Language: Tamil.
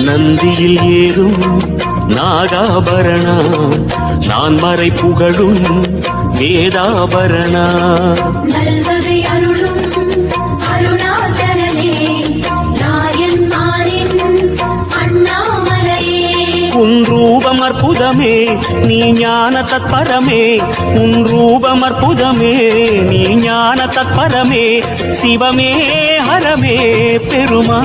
நந்தியில் ஏறும் நாகாபரணா நான் மறை புகழும் வேதாபரணா நல்வகை அருளும் அருணாச்சலனே நாயன்மாரின் அண்ணாமலையே உன் ரூபம் அற்புதமே நீ ஞான தத்பரமே உன் ரூபம் அற்புதமே நீ ஞான தத்பரமே சிவமே ஹரமே பெருமா